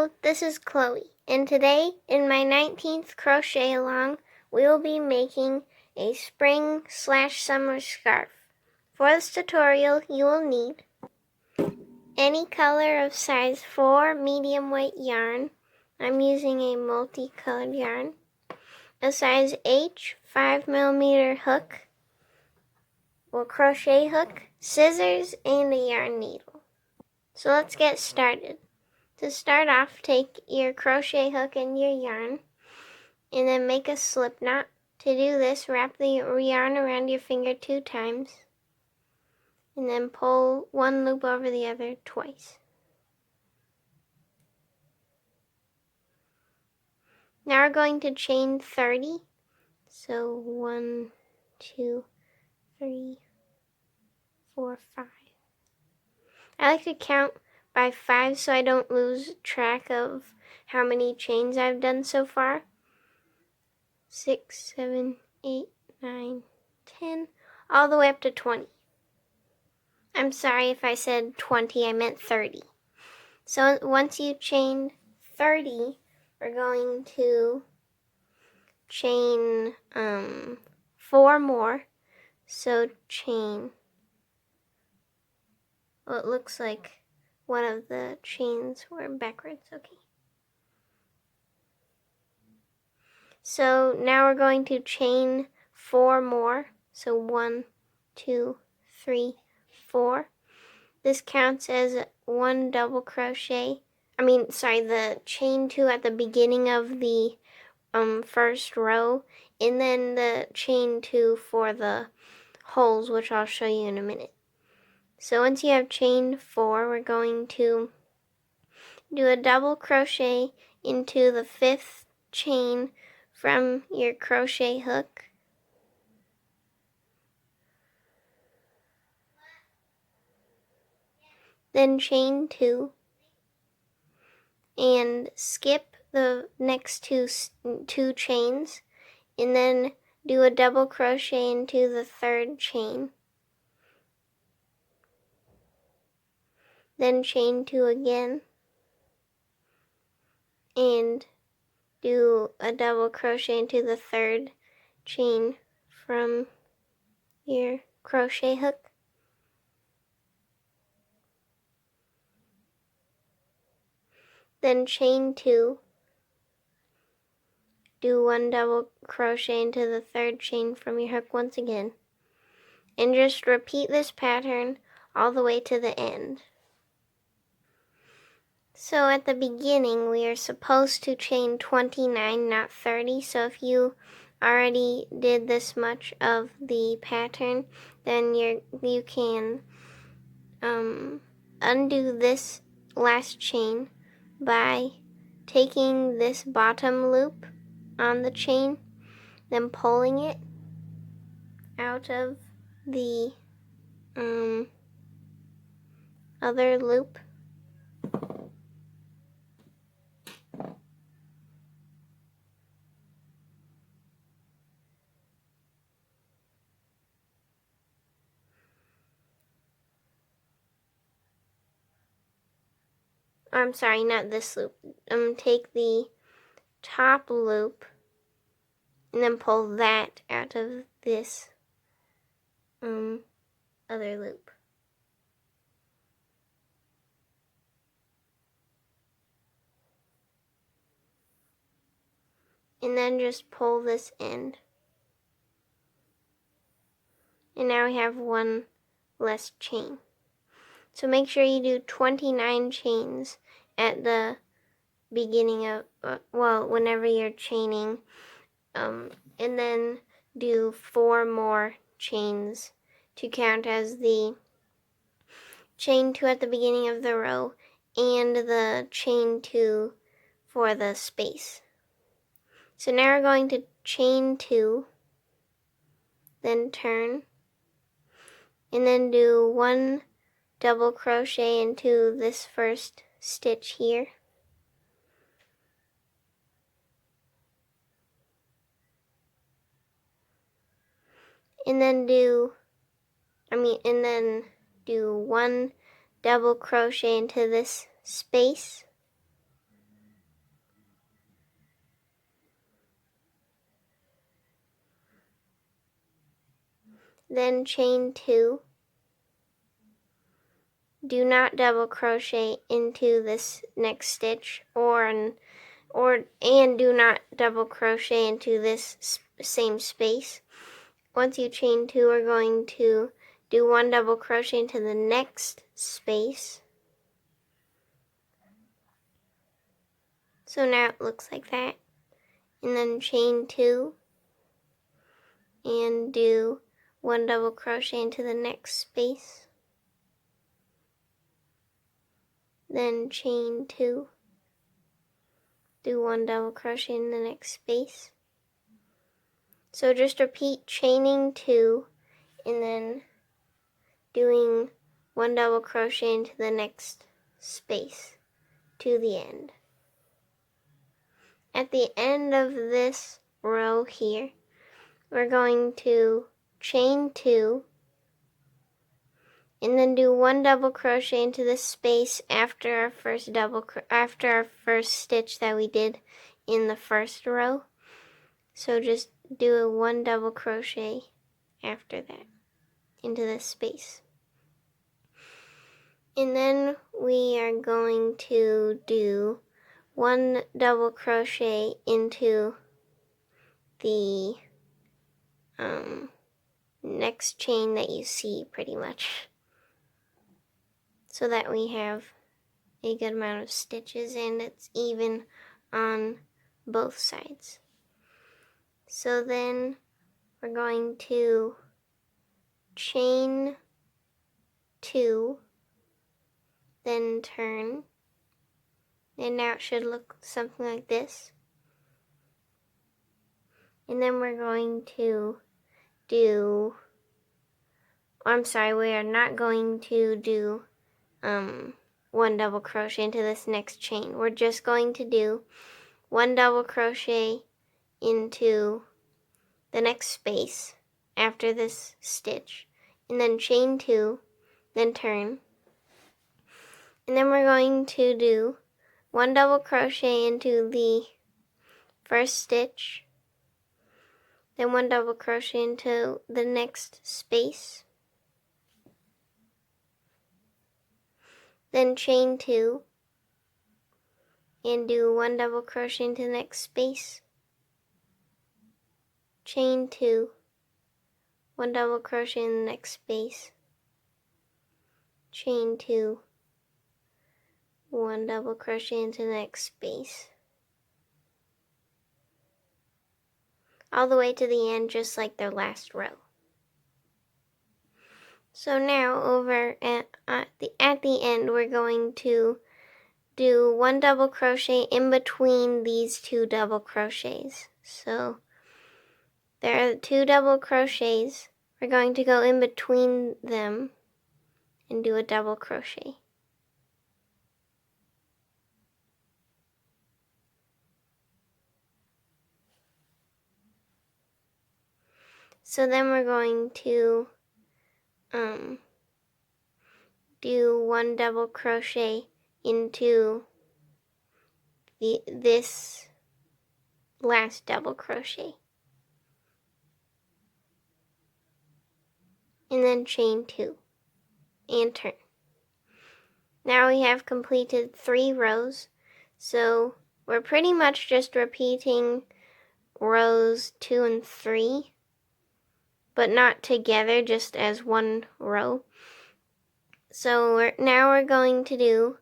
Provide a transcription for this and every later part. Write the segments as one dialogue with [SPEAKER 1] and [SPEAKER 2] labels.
[SPEAKER 1] Hello, this is Chloe, and today in my 19th crochet along, we will be making a spring/summer scarf. For this tutorial, you will need any color of size 4 medium weight yarn. I'm using a multicolored yarn. A size H 5mm hook, or crochet hook, scissors, and a yarn needle. So let's get started. To start off, take your crochet hook and your yarn, and then make a slip knot. To do this, wrap the yarn around your finger 2 times, and then pull one loop over the other twice. Now we're going to chain 30. So 1, 2, 3, 4, 5. I like to count by 5 so I don't lose track of how many chains I've done so far. 6, 7, 8, 9, 10, all the way up to 20. I'm sorry if I said 20, I meant 30. So once you chain 30, we're going to chain 4 more. So chain, well, it looks like one of the chains were backwards, okay. So now we're going to chain 4 more. So 1, 2, 3, 4. This counts as 1 double crochet. The chain 2 at the beginning of the first row, and then the chain 2 for the holes, which I'll show you in a minute. So once you have chain 4, we're going to do a double crochet into the 5th chain from your crochet hook. Then chain 2 and skip the next two chains, and then do a double crochet into the 3rd chain. Then chain 2 again and do a double crochet into the 3rd chain from your crochet hook. Then chain 2, do 1 double crochet into the 3rd chain from your hook once again, and just repeat this pattern all the way to the end. So at the beginning, we are supposed to chain 29, not 30. So if you already did this much of the pattern, then you can undo this last chain by taking this bottom loop on the chain, then pulling it out of the other loop. I'm sorry, not this loop. Take the top loop and then pull that out of this other loop. And then just pull this end. And now we have 1 less chain. So make sure you do 29 chains at the beginning of, whenever you're chaining, and then do 4 more chains to count as the chain 2 at the beginning of the row and the chain 2 for the space. So now we're going to chain 2, then turn, and then do 1 double crochet into this first stitch here. And then do 1 double crochet into this space. then chain 2. Do not double crochet into this next stitch, and do not double crochet into this same space. Once you chain 2, we're going to do 1 double crochet into the next space. So now it looks like that. And then chain 2 and do 1 double crochet into the next space. Then chain 2, do 1 double crochet in the next space. So just repeat chaining 2 and then doing 1 double crochet into the next space to the end. At the end of this row here, we're going to chain 2 and then do 1 double crochet into the space after our first stitch that we did in the first row. So just do a 1 double crochet after that into this space. And then we are going to do 1 double crochet into the next chain that you see, pretty much, so that we have a good amount of stitches and it's even on both sides. So then we're going to chain 2, then turn, and now it should look something like this. And then we're going to do, we are not going to do 1 double crochet into this next chain. We're just going to do 1 double crochet into the next space after this stitch, and then chain 2, then turn. And then we're going to do 1 double crochet into the first stitch, then 1 double crochet into the next space, then chain 2 and do 1 double crochet into the next space, chain 2, 1 double crochet in the next space, chain 2, 1 double crochet into the next space, all the way to the end, just like their last row. So now over at the end, we're going to do 1 double crochet in between these 2 double crochets. So there are 2 double crochets. We're going to go in between them and do a double crochet. So then we're going to do 1 double crochet into this last double crochet, and then chain 2 and turn. Now we have completed 3 rows, so we're pretty much just repeating rows 2 and 3, but not together, just as one row. So now we're going to do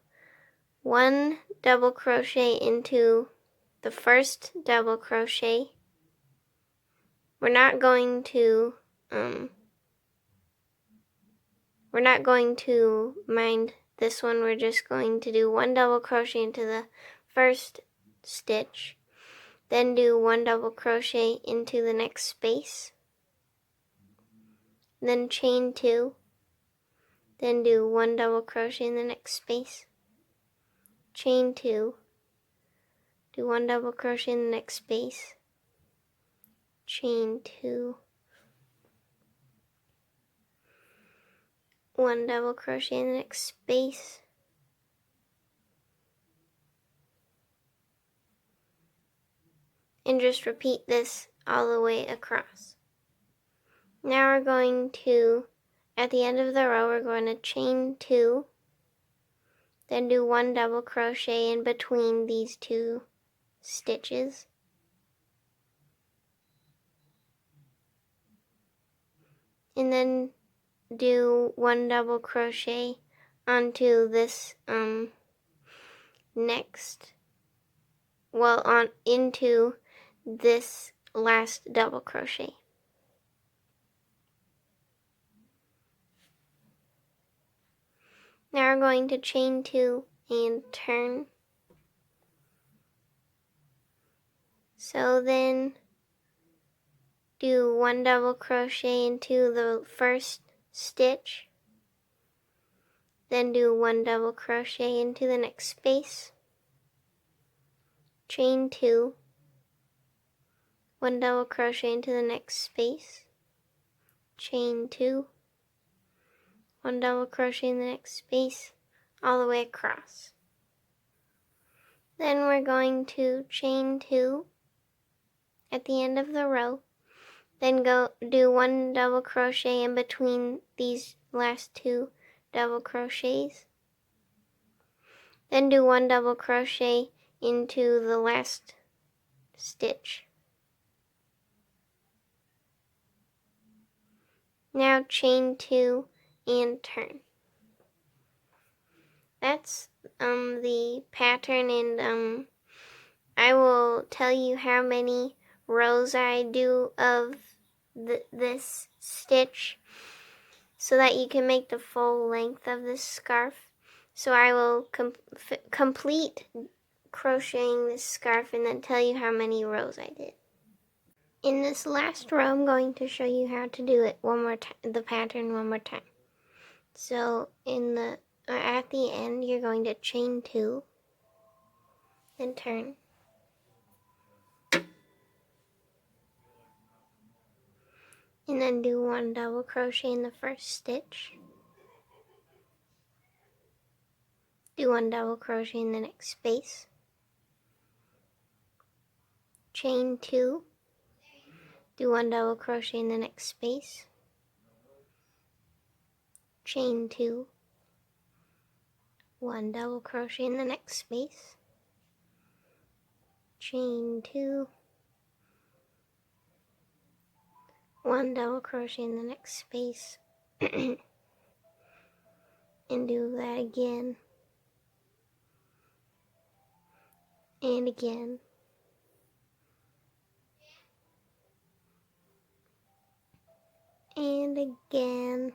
[SPEAKER 1] 1 double crochet into the first double crochet. We're not going to mind this one. We're just going to do 1 double crochet into the first stitch, then do 1 double crochet into the next space, then chain 2, then do 1 double crochet in the next space, chain 2, do 1 double crochet in the next space, chain 2, 1 double crochet in the next space, and just repeat this all the way across. Now we're going to, at the end of the row, we're going to chain 2, then do 1 double crochet in between these 2 stitches. And then do 1 double crochet onto this into this last double crochet. Now we're going to chain 2 and turn. So then do 1 double crochet into the first stitch, then do 1 double crochet into the next space, chain 2, 1 double crochet into the next space, chain 2, 1 double crochet in the next space, all the way across. Then we're going to chain 2 at the end of the row, then go do 1 double crochet in between these last 2 double crochets, then do 1 double crochet into the last stitch. Now chain 2 and turn. That's the pattern, and I will tell you how many rows I do of this stitch so that you can make the full length of this scarf. So I will complete crocheting this scarf and then tell you how many rows I did. In this last row, I'm going to show you how to do it one more time, the pattern one more time. So at the end, you're going to chain 2, then turn, and then do 1 double crochet in the first stitch, do 1 double crochet in the next space, chain 2, do 1 double crochet in the next space, chain 2, 1 double crochet in the next space, chain 2, 1 double crochet in the next space, and do that again, and again, and again,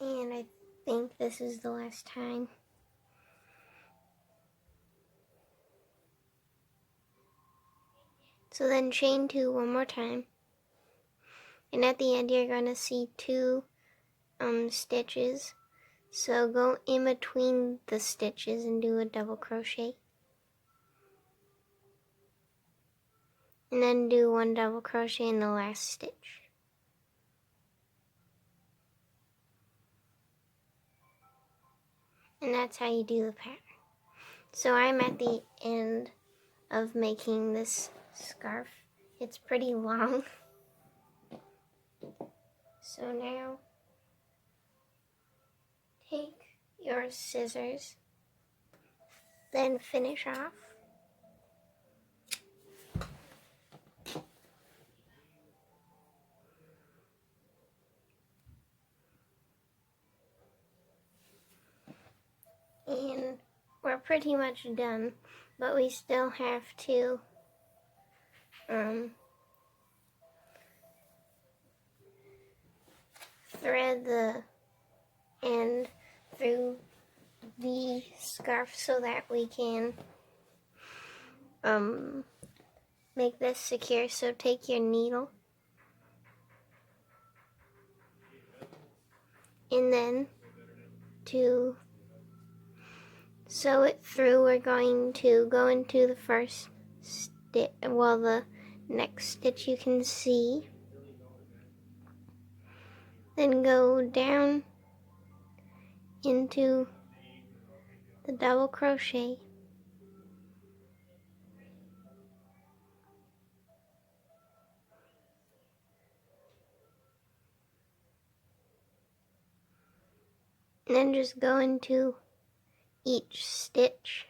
[SPEAKER 1] and I think this is the last time. So then chain 2 one more time, and at the end you're going to see 2 stitches. So go in between the stitches and do a double crochet, and then do 1 double crochet in the last stitch. And that's how you do the pattern. So I'm at the end of making this scarf. It's pretty long. So now take your scissors, then finish off. And we're pretty much done, but we still have to thread the end through the scarf so that we can make this secure. So take your needle and then to sew it through, we're going to go into the first stitch, well, the next stitch you can see, then go down into the double crochet, And then just go into each stitch.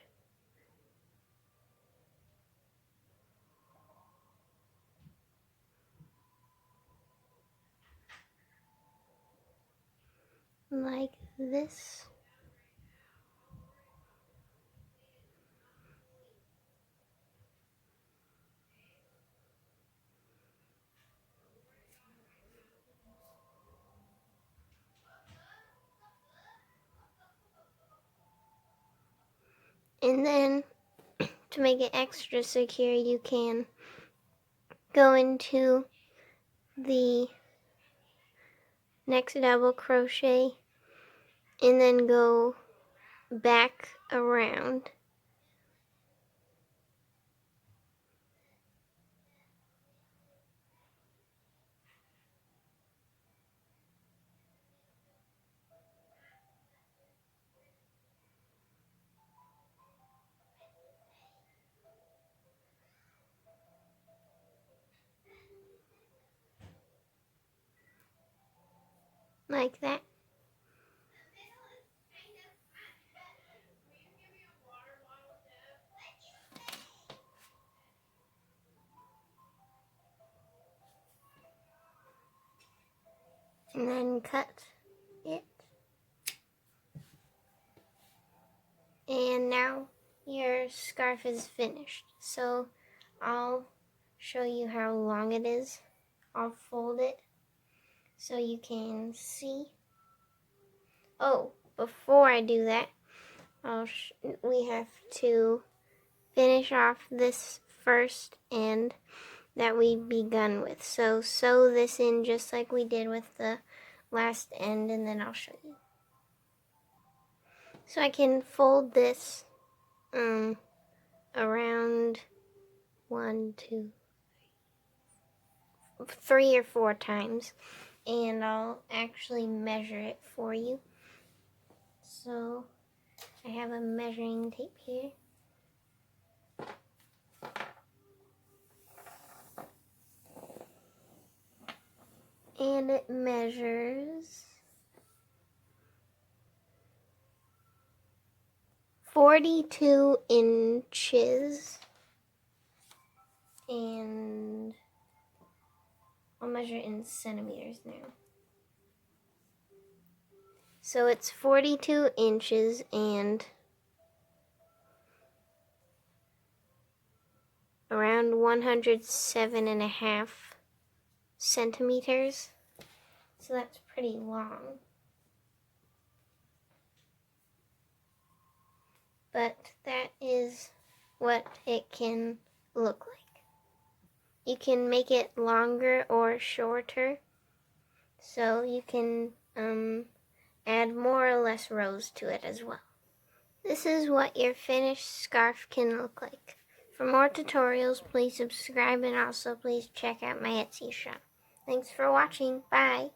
[SPEAKER 1] Like this. And then to make it extra secure, you can go into the next double crochet and then go back around. Like that. And then cut it. And now your scarf is finished. So I'll show you how long it is. I'll fold it so you can see. Oh, before I do that, we have to finish off this first end that we begun with. So sew this in just like we did with the last end, and then I'll show you. So I can fold this around 1, 2, 3 or 4 times, and I'll actually measure it for you. So I have a measuring tape here. And it measures 42 inches. And I'll measure in centimeters now. So it's 42 inches and around 107.5 centimeters. So that's pretty long. But that is what it can look like. You can make it longer or shorter. So you can add more or less rows to it as well. This is what your finished scarf can look like. For more tutorials, please subscribe, and also please check out my Etsy shop. Thanks for watching. Bye.